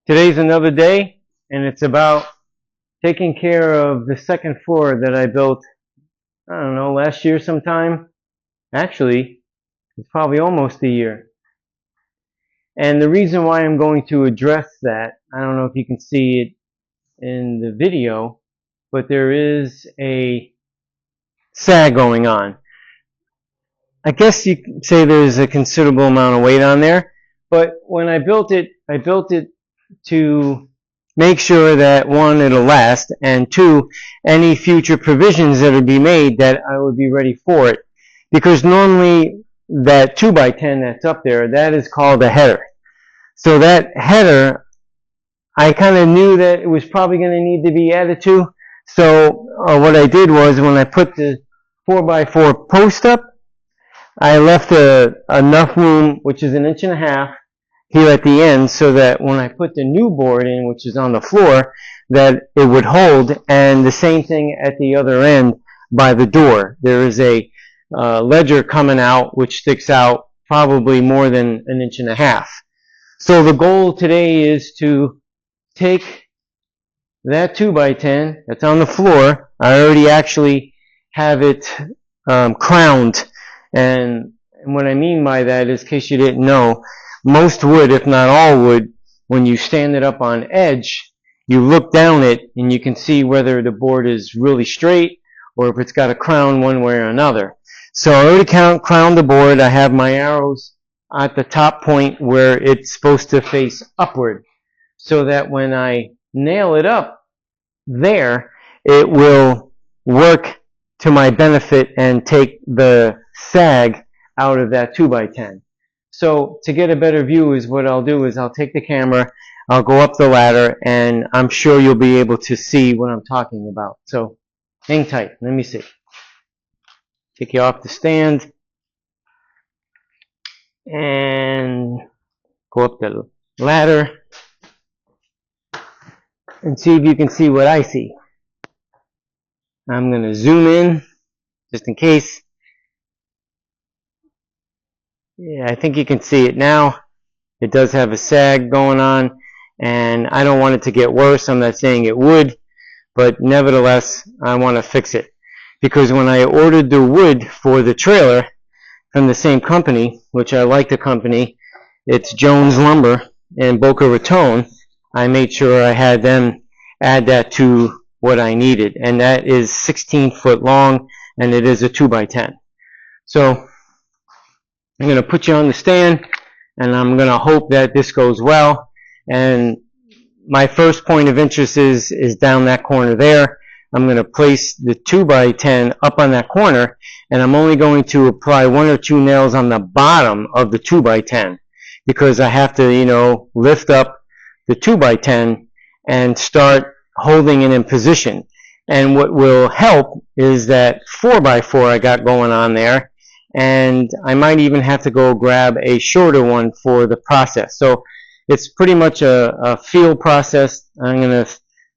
Today's another day, and it's about taking care of the second floor that I built, I don't know, last year sometime. Actually, it's probably almost a year. And the reason why I'm going to address that, I don't know if you can see it in the video, but there is a sag going on. I guess you could say there's a considerable amount of weight on there, but when I built it to make sure that one, it'll last, and two, any future provisions that would be made, that I would be ready for it. Because normally that 2x10 that's up there, that is called a header. So that header, I kind of knew that it was probably going to need to be added to. So what I did was, when I put the 4x4 post up, I left enough room, which is 1.5 inches, here at the end, so that when I put the new board in, which is on the floor, that it would hold. And the same thing at the other end by the door. There is a ledger coming out which sticks out probably more than 1.5 inches. So the goal today is to take that 2x10 that's on the floor. I already actually have it crowned, and what I mean by that is, in case you didn't know, most wood, if not all wood, when you stand it up on edge, you look down it and you can see whether the board is really straight or if it's got a crown one way or another. So I already crowned the board. I have my arrows at the top point where it's supposed to face upward, so that when I nail it up there, it will work to my benefit and take the sag out of that 2x10. So to get a better view, is what I'll do is I'll take the camera, I'll go up the ladder, and I'm sure you'll be able to see what I'm talking about. So hang tight. Let me see. Take you off the stand and go up the ladder and see if you can see what I see. I'm going to zoom in just in case. Yeah, I think you can see it now. It does have a sag going on, and I don't want it to get worse. I'm not saying it would, but nevertheless, I want to fix it. Because when I ordered the wood for the trailer from the same company, which I like the company, it's Jones Lumber in Boca Raton, I made sure I had them add that to what I needed. And that is 16 foot long, and it is a 2x10. So I'm going to put you on the stand, and I'm going to hope that this goes well. And my first point of interest is down that corner there. I'm going to place the 2x10 up on that corner, and I'm only going to apply 1 or 2 nails on the bottom of the 2x10, because I have to, lift up the 2x10 and start holding it in position. And what will help is that 4x4 I got going on there, and I might even have to go grab a shorter one for the process. So it's pretty much a feel process. I'm going to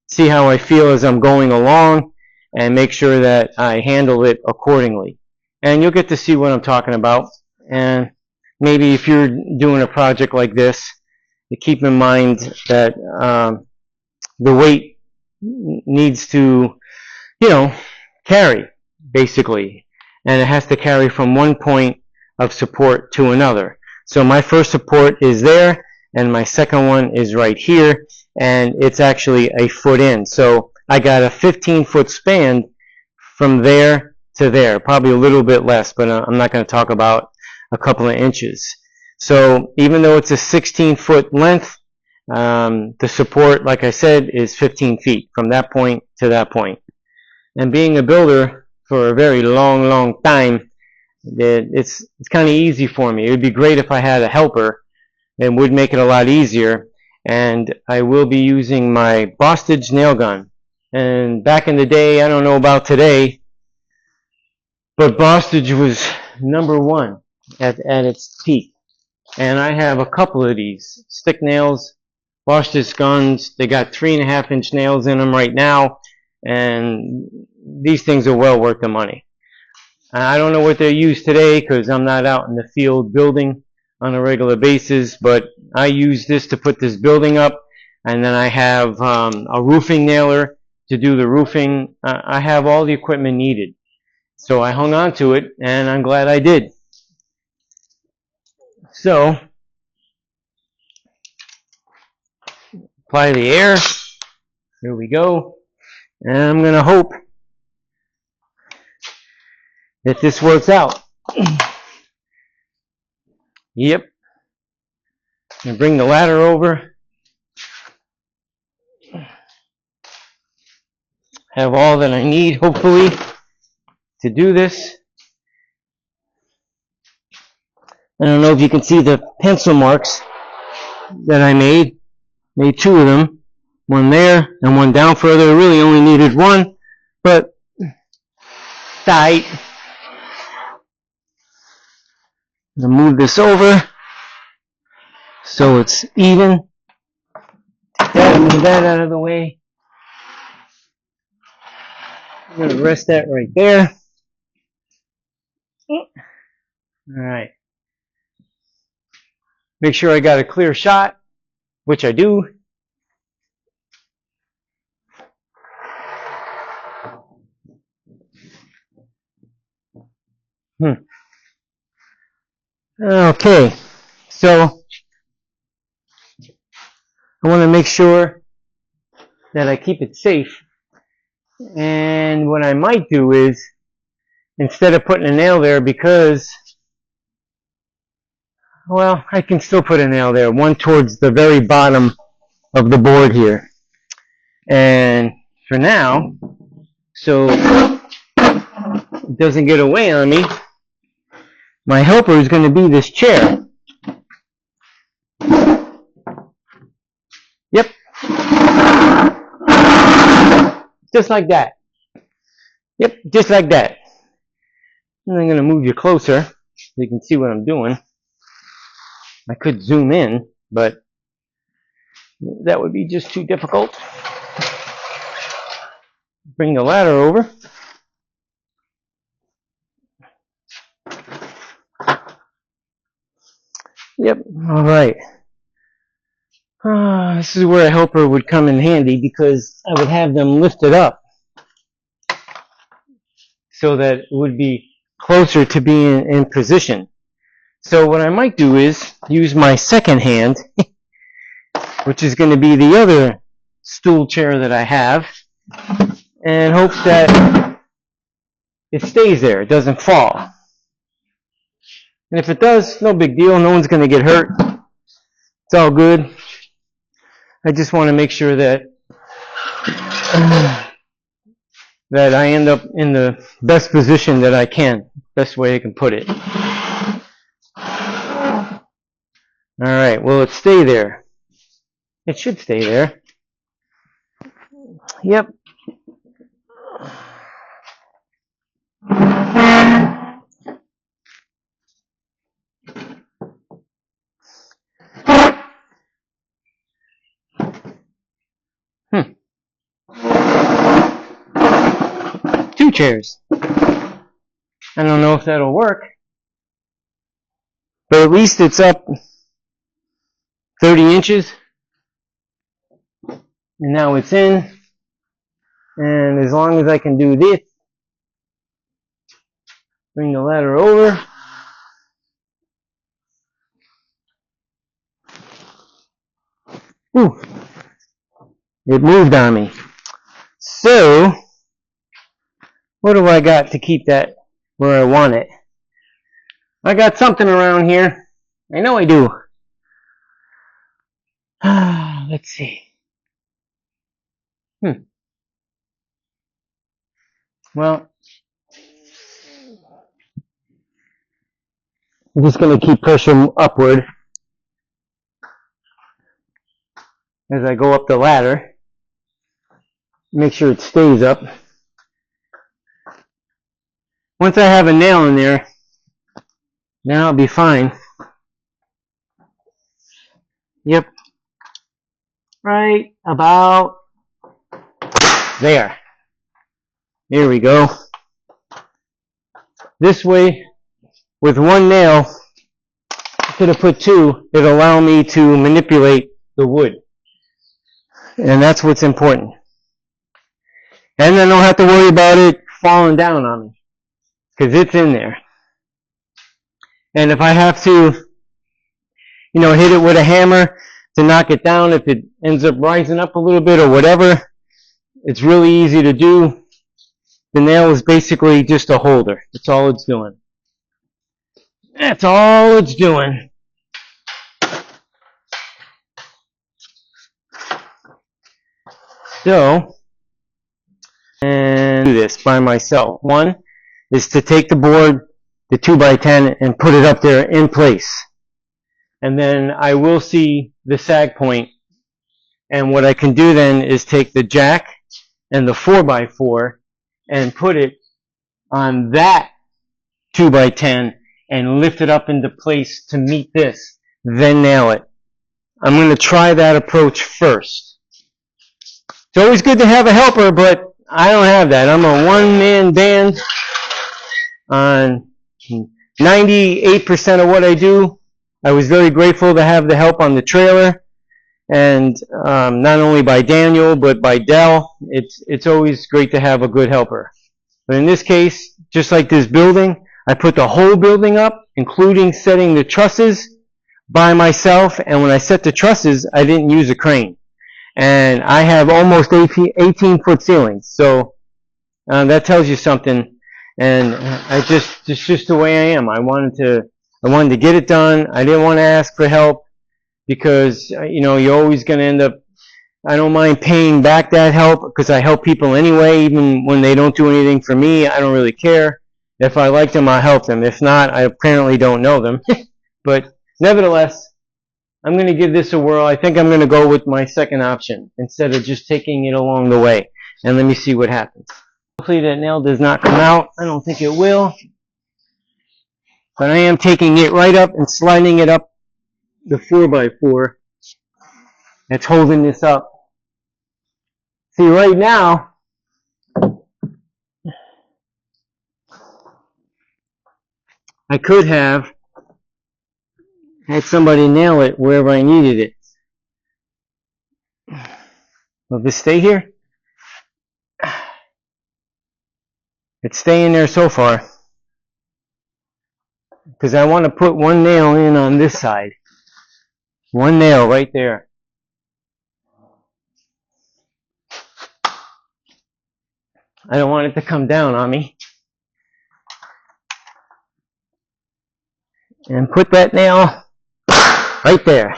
see how I feel as I'm going along and make sure that I handle it accordingly. And you'll get to see what I'm talking about. And maybe if you're doing a project like this, you keep in mind that the weight needs to, carry, basically. And it has to carry from one point of support to another. So my first support is there, and my second one is right here, and it's actually a foot in. So I got a 15-foot span from there to there, probably a little bit less, but I'm not going to talk about a couple of inches. So even though it's a 16-foot length, the support, like I said, is 15 feet from that point to that point. And being a builder for a very long time, it's kind of easy for me. It would be great if I had a helper. It would make it a lot easier. And I will be using my Bostage nail gun. And back in the day, I don't know about today, but Bostage was #1 at its peak. And I have a couple of these stick nails, Bostage guns. They got 3.5-inch nails in them right now, and these things are well worth the money. I don't know what they're used today because I'm not out in the field building on a regular basis, but I use this to put this building up. And then I have a roofing nailer to do the roofing. I have all the equipment needed. So I hung on to it, and I'm glad I did. So, apply the air. Here we go. And I'm going to hope that this works out. Yep. And bring the ladder over. Have all that I need, hopefully, to do this. I don't know if you can see the pencil marks that I made. Made two of them. One there and one down further. I really only needed one, but tight. I'm going to move this over so it's even. Take that, move that out of the way. I'm going to rest that right there. Alright. Make sure I got a clear shot, which I do. Okay, so I want to make sure that I keep it safe. And what I might do is, instead of putting a nail there, because, well, I can still put a nail there, one towards the very bottom of the board here. And for now, so it doesn't get away on me, my helper is going to be this chair. Yep. Just like that. Yep, just like that. And I'm going to move you closer so you can see what I'm doing. I could zoom in, but that would be just too difficult. Bring the ladder over. Yep, all right. This is where a helper would come in handy, because I would have them lifted up so that it would be closer to being in position. So what I might do is use my second hand, which is going to be the other stool chair that I have, and hope that it stays there, it doesn't fall. And if it does, no big deal, no one's going to get hurt. It's all good. I just want to make sure that that I end up in the best position that I can, best way I can put it. All right, will it stay there? It should stay there. Yep. Two chairs. I don't know if that'll work, but at least it's up 30 inches. And now it's in. And as long as I can do this, bring the ladder over. Ooh, it moved on me. So, what do I got to keep that where I want it? I got something around here. I know I do. Let's see. Well, I'm just going to keep pushing upward as I go up the ladder. Make sure it stays up. Once I have a nail in there, then I'll be fine. Yep. Right about there. Here we go. This way, with one nail, I could have put two. It'll allow me to manipulate the wood. And that's what's important. And I don't have to worry about it falling down on me, because it's in there. And if I have to, hit it with a hammer to knock it down, if it ends up rising up a little bit or whatever, it's really easy to do. The nail is basically just a holder. That's all it's doing. That's all it's doing. So, and do this by myself. One is to take the board, the 2x10, and put it up there in place. And then I will see the sag point. And what I can do then is take the jack and the 4x4 and put it on that 2x10 and lift it up into place to meet this, then nail it. I'm going to try that approach first. It's always good to have a helper, but I don't have that. I'm a one-man band on 98% of what I do. I was very grateful to have the help on the trailer, and not only by Daniel, but by Dell. It's always great to have a good helper. But in this case, just like this building, I put the whole building up, including setting the trusses by myself, and when I set the trusses, I didn't use a crane. And I have almost 18-foot ceilings, so that tells you something. And it's just the way I am. I wanted to get it done. I didn't want to ask for help because you're always going to end up. I don't mind paying back that help because I help people anyway, even when they don't do anything for me. I don't really care. If I like them, I'll help them. If not, I apparently don't know them. But nevertheless, I'm going to give this a whirl. I think I'm going to go with my second option instead of just taking it along the way. And let me see what happens. Hopefully that nail does not come out. I don't think it will. But I am taking it right up and sliding it up the 4x4 that's holding this up. See, right now, I could have had somebody nail it wherever I needed it. Will this stay here? It's staying there so far. Because I want to put one nail in on this side. One nail right there. I don't want it to come down on me. And put that nail right there.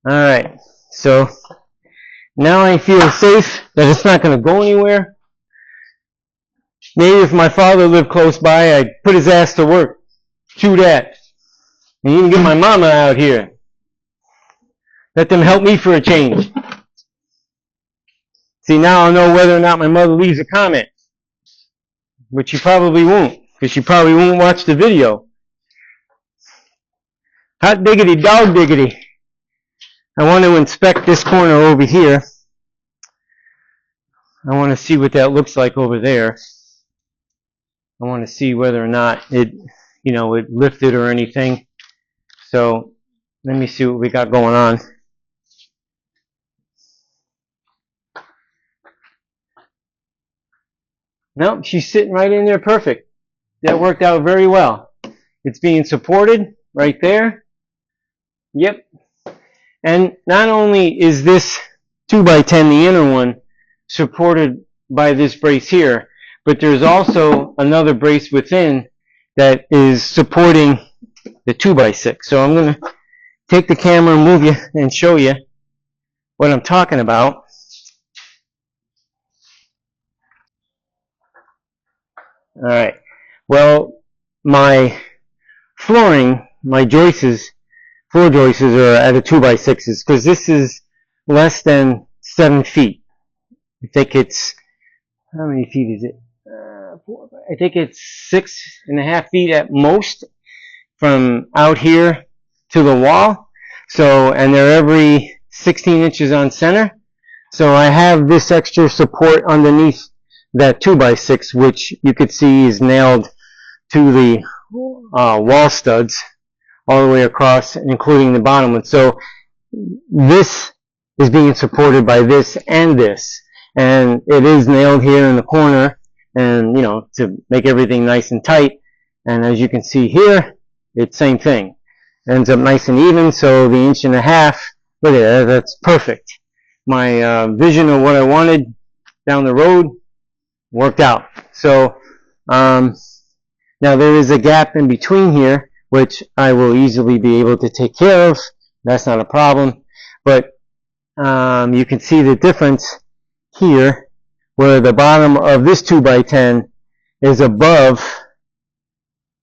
Alright, so now I feel safe that it's not going to go anywhere. Maybe if my father lived close by, I'd put his ass to work. Chew that. And even get my mama out here. Let them help me for a change. See, now I'll know whether or not my mother leaves a comment. Which she probably won't, because she probably won't watch the video. Hot diggity, dog diggity. I want to inspect this corner over here. I want to see what that looks like over there. I want to see whether or not it lifted or anything. So, let me see what we got going on. Nope, she's sitting right in there perfect. That worked out very well. It's being supported right there. Yep. And not only is this 2x10, the inner one, supported by this brace here, but there's also another brace within that is supporting the 2x6. So I'm going to take the camera and move you and show you what I'm talking about. Alright, well, my flooring, my joists, floor joists are at a 2x6s because this is less than 7 feet. I think it's, how many feet is it? I think it's 6.5 feet at most from out here to the wall. So, and they're every 16 inches on center. So I have this extra support underneath that 2x6, which you could see is nailed to the wall studs all the way across, including the bottom one. So this is being supported by this and this. And it is nailed here in the corner, and, you know, to make everything nice and tight. And as you can see here, it's same thing. Ends up nice and even, so the 1.5 inches, look at that, that's perfect. My vision of what I wanted down the road worked out. So, now there is a gap in between here, which I will easily be able to take care of. That's not a problem. But you can see the difference here, where the bottom of this 2x10 is above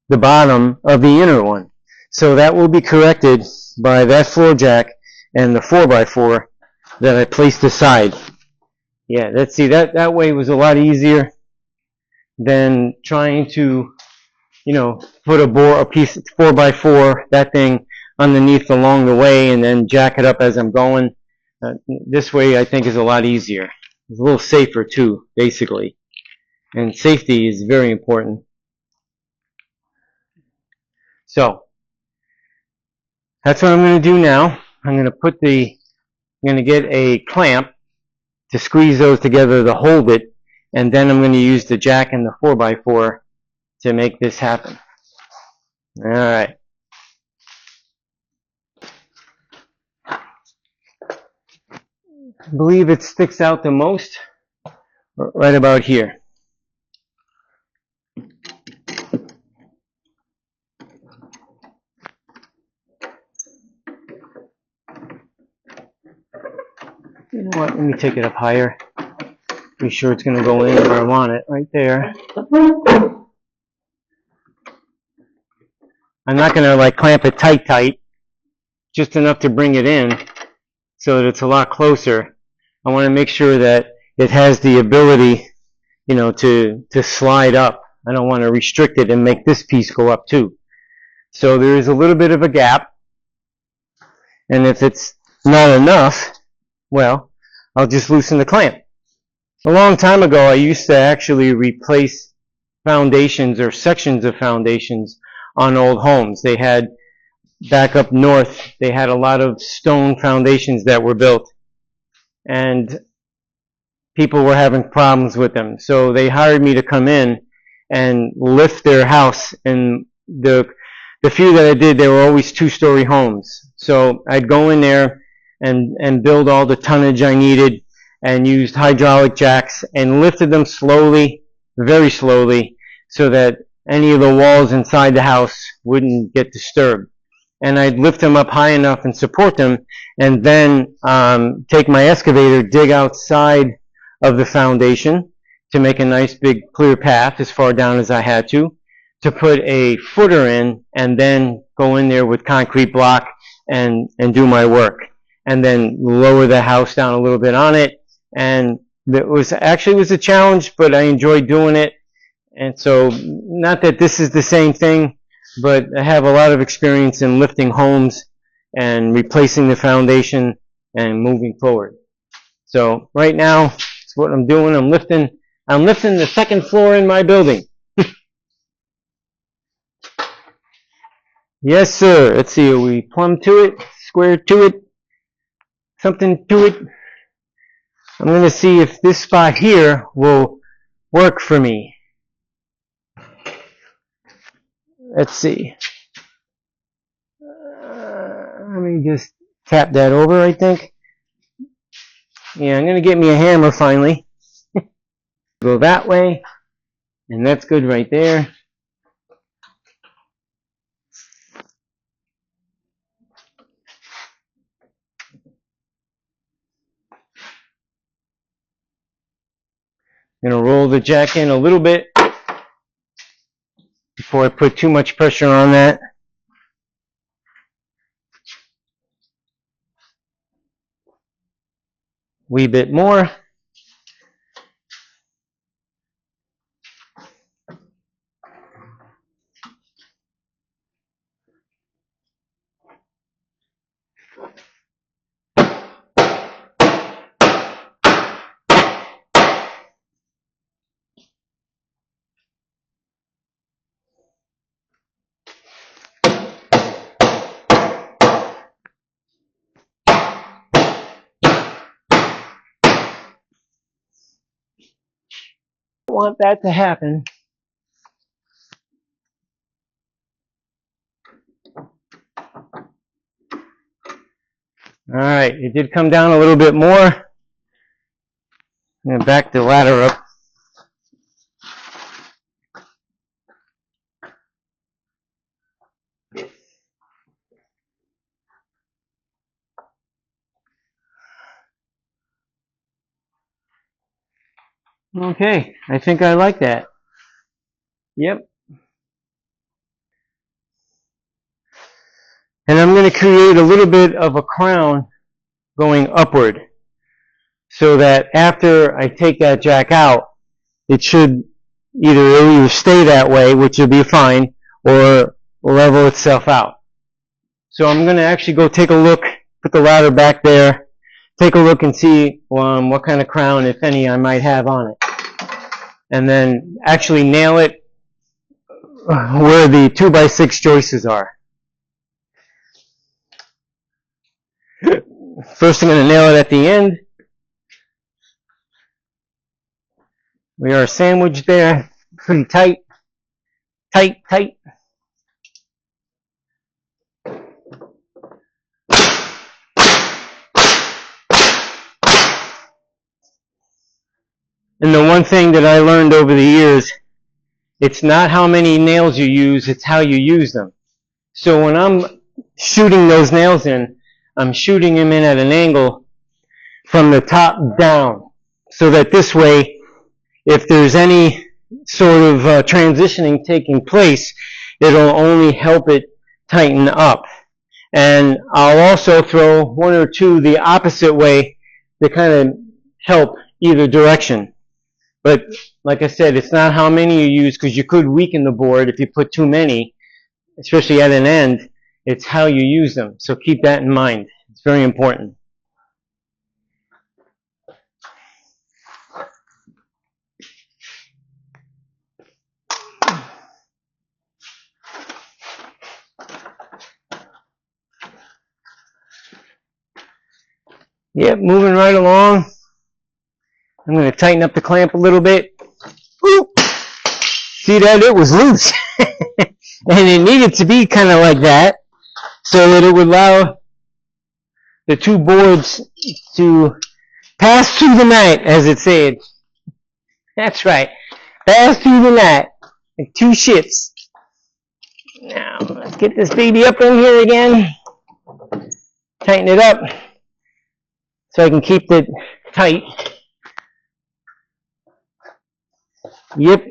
the bottom of the inner one. So that will be corrected by that floor jack and the 4x4 that I placed aside. Yeah, let's see, that way was a lot easier than trying to, you know, put a piece 4x4, that thing underneath along the way, and then jack it up as I'm going. This way I think is a lot easier. It's a little safer too, basically. And safety is very important. So, that's what I'm going to do now. I'm going to get a clamp to squeeze those together to hold it, and then I'm going to use the jack and the 4x4 to make this happen. Alright. I believe it sticks out the most right about here. You know what, let me take it up higher. Be sure it's going to go in where I want it, right there. I'm not going to like clamp it tight, just enough to bring it in so that it's a lot closer. I want to make sure that it has the ability, you know, to slide up. I don't want to restrict it and make this piece go up too. So there is a little bit of a gap, and if it's not enough, well, I'll just loosen the clamp. A long time ago, I used to actually replace foundations or sections of foundations on old homes. They had, back up north, they had a lot of stone foundations that were built, and people were having problems with them. So they hired me to come in and lift their house, and the few that I did, they were always 2-story homes. So I'd go in there and build all the tonnage I needed, and used hydraulic jacks and lifted them slowly, very slowly, so that any of the walls inside the house wouldn't get disturbed. And I'd lift them up high enough and support them, and then take my excavator, dig outside of the foundation to make a nice big clear path as far down as I had to put a footer in, and then go in there with concrete block and do my work. And then lower the house down a little bit on it. And it was a challenge, but I enjoyed doing it. And so, not that this is the same thing, but I have a lot of experience in lifting homes and replacing the foundation and moving forward. So right now, that's what I'm doing. I'm lifting the second floor in my building. Yes, sir. Let's see. Are we plumb to it? Square to it? Something to it? I'm going to see if this spot here will work for me. Let's see. Let me just tap that over, I think. Yeah, I'm going to get me a hammer finally. Go that way. And that's good right there. I'm going to roll the jack in a little bit before I put too much pressure on that. Wee bit more. want that to happen. All right, it did come down a little bit more. And back the ladder up. Okay, I think I like that. Yep. And I'm going to create a little bit of a crown going upward, so that after I take that jack out, it should either stay that way, which will be fine, or level itself out. So I'm going to actually go take a look, put the ladder back there, take a look and see what kind of crown, if any, I might have on it. And then actually nail it where the 2x6 joists are. First I'm going to nail it at the end. We are sandwiched there, pretty tight. Tight, tight. And the one thing that I learned over the years, it's not how many nails you use, it's how you use them. So when I'm shooting those nails in, I'm shooting them in at an angle from the top down, so that this way, if there's any sort of transitioning taking place, it'll only help it tighten up. And I'll also throw one or two the opposite way to kind of help either direction. But like I said, it's not how many you use, because you could weaken the board if you put too many, especially at an end. It's how you use them. So keep that in mind. It's very important. Yep, moving right along. I'm going to tighten up the clamp a little bit. Ooh. See that? It was loose. And it needed to be kind of like that, so that it would allow the two boards to pass through the night, as it said. That's right. Pass through the night. Like two ships. Now, let's get this baby up in here again. Tighten it up so I can keep it tight. Yep.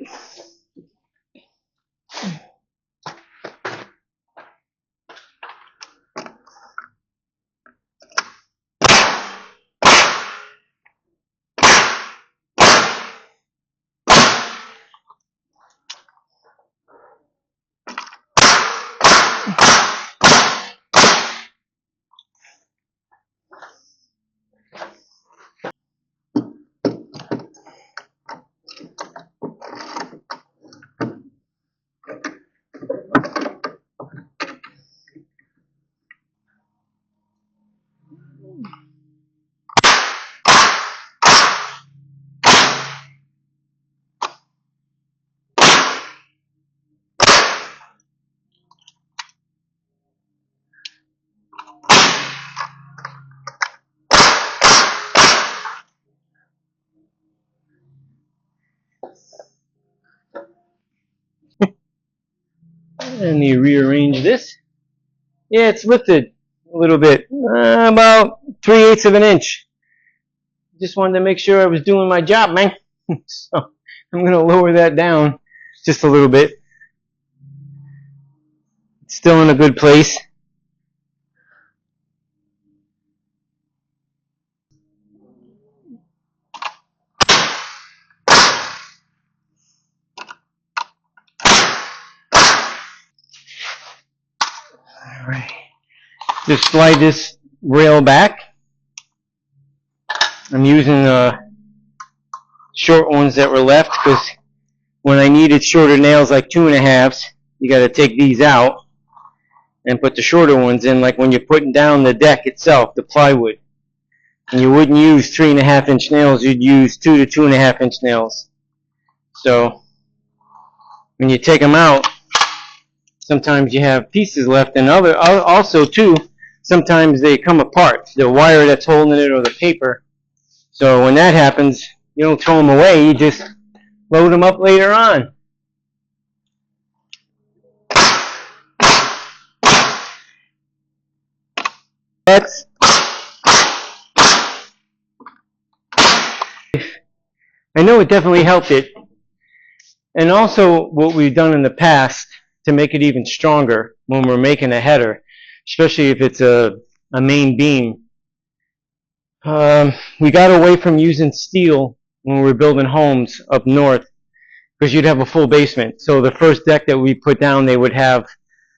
Let me rearrange this. Yeah, it's lifted a little bit, about 3/8 of an inch. Just wanted to make sure I was doing my job, man. So I'm going to lower that down just a little bit. It's still in a good place. All right. Just slide this rail back. I'm using short ones that were left, because when I needed shorter nails like 2.5s, you got to take these out and put the shorter ones in, like when you're putting down the deck itself, the plywood. And you wouldn't use 3.5-inch nails, you'd use 2 to 2.5-inch nails. So when you take them out, sometimes you have pieces left, and also too, sometimes they come apart, the wire that's holding it or the paper. So when that happens, you don't throw them away, you just load them up later on. I know it definitely helped it. And also what we've done in the past to make it even stronger when we're making a header, especially if it's a main beam. We got away from using steel when we were building homes up north because you'd have a full basement. So the first deck that we put down, they would have,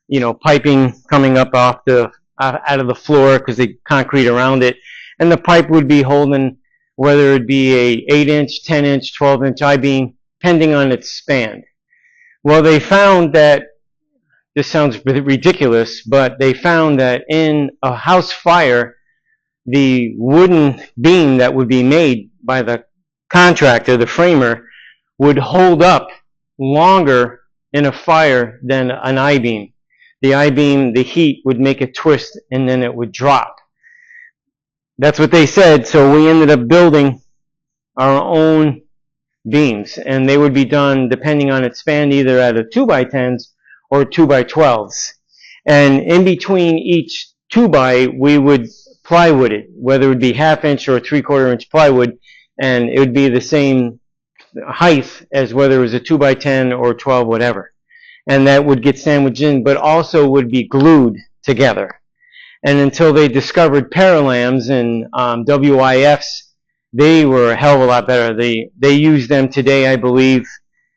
you know, piping coming up off the out of the floor because they concrete around it, and the pipe would be holding whether it be a 8-inch, 10-inch, 12-inch I-beam, depending on its span. Well, they found that, this sounds ridiculous, but they found that in a house fire, the wooden beam that would be made by the contractor, the framer, would hold up longer in a fire than an I-beam. The I-beam, the heat would make it twist and then it would drop. That's what they said, so we ended up building our own beams, and they would be done depending on its span, either at a 2x10s or 2x12s. And in between each 2x, we would plywood it, whether it would be 1/2 inch or 3/4 inch plywood, and it would be the same height as whether it was a 2x10 or 12, whatever. And that would get sandwiched in, but also would be glued together. And until they discovered Paralams and WIFs, they were a hell of a lot better. They use them today, I believe,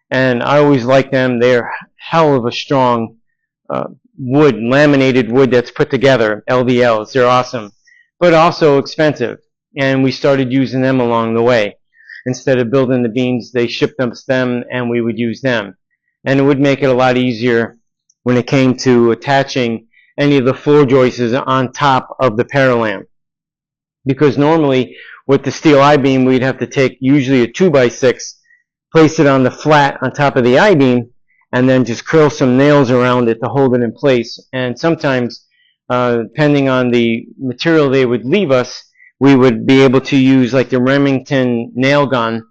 and I always like them. They're hell of a strong wood, laminated wood that's put together, LVLs. They're awesome, but also expensive. And we started using them along the way. Instead of building the beams, they shipped us them, and we would use them. And it would make it a lot easier when it came to attaching any of the floor joists on top of the Paralam. Because normally, with the steel I-beam, we'd have to take usually a 2x6, place it on the flat on top of the I-beam, and then just curl some nails around it to hold it in place. And sometimes, depending on the material they would leave us, we would be able to use like the Remington nail gun.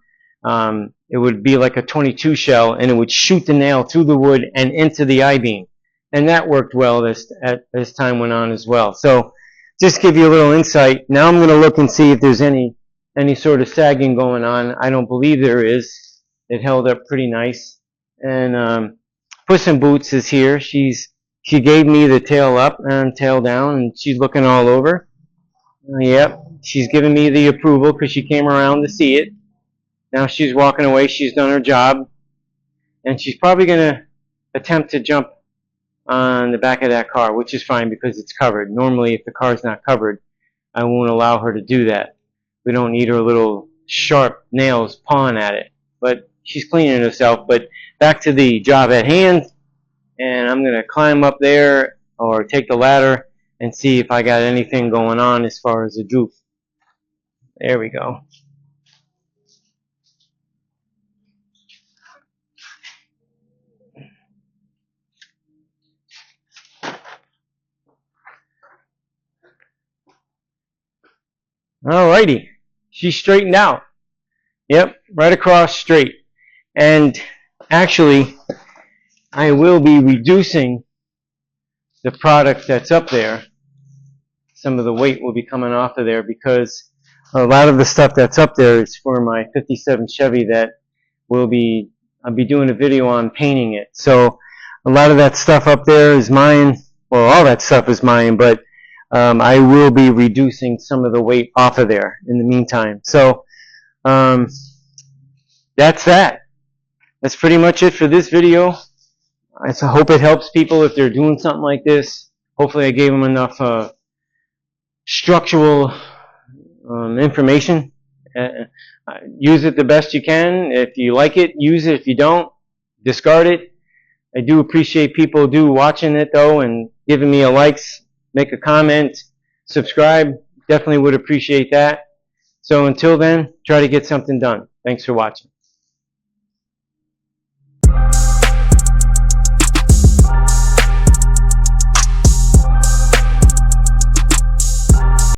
It would be like a 22 shell, and it would shoot the nail through the wood and into the I-beam. And that worked well as time went on as well. So just give you a little insight. Now I'm going to look and see if there's any sort of sagging going on. I don't believe there is. It held up pretty nice. And Puss in Boots is here. She gave me the tail up and tail down, and she's looking all over. Yep, she's giving me the approval because she came around to see it. Now she's walking away. She's done her job, and she's probably going to attempt to jump on the back of that car, which is fine because it's covered. Normally, if the car's not covered, I won't allow her to do that. We don't need her little sharp nails pawing at it. But she's cleaning herself. But back to the job at hand, and I'm going to climb up there or take the ladder and see if I got anything going on as far as the droop. There we go. Alrighty, she's straightened out. Yep, right across straight. And actually, I will be reducing the product that's up there. Some of the weight will be coming off of there because a lot of the stuff that's up there is for my 57 Chevy that I'll be doing a video on painting it. So a lot of that stuff up there is mine. Well, all that stuff is mine, but I will be reducing some of the weight off of there in the meantime. So that's that. That's pretty much it for this video. I hope it helps people if they're doing something like this. Hopefully I gave them enough structural information. Use it the best you can. If you like it, use it. If you don't, discard it. I do appreciate people watching it though and giving me a likes. Make a comment, subscribe, definitely would appreciate that. So until then, try to get something done. Thanks for watching.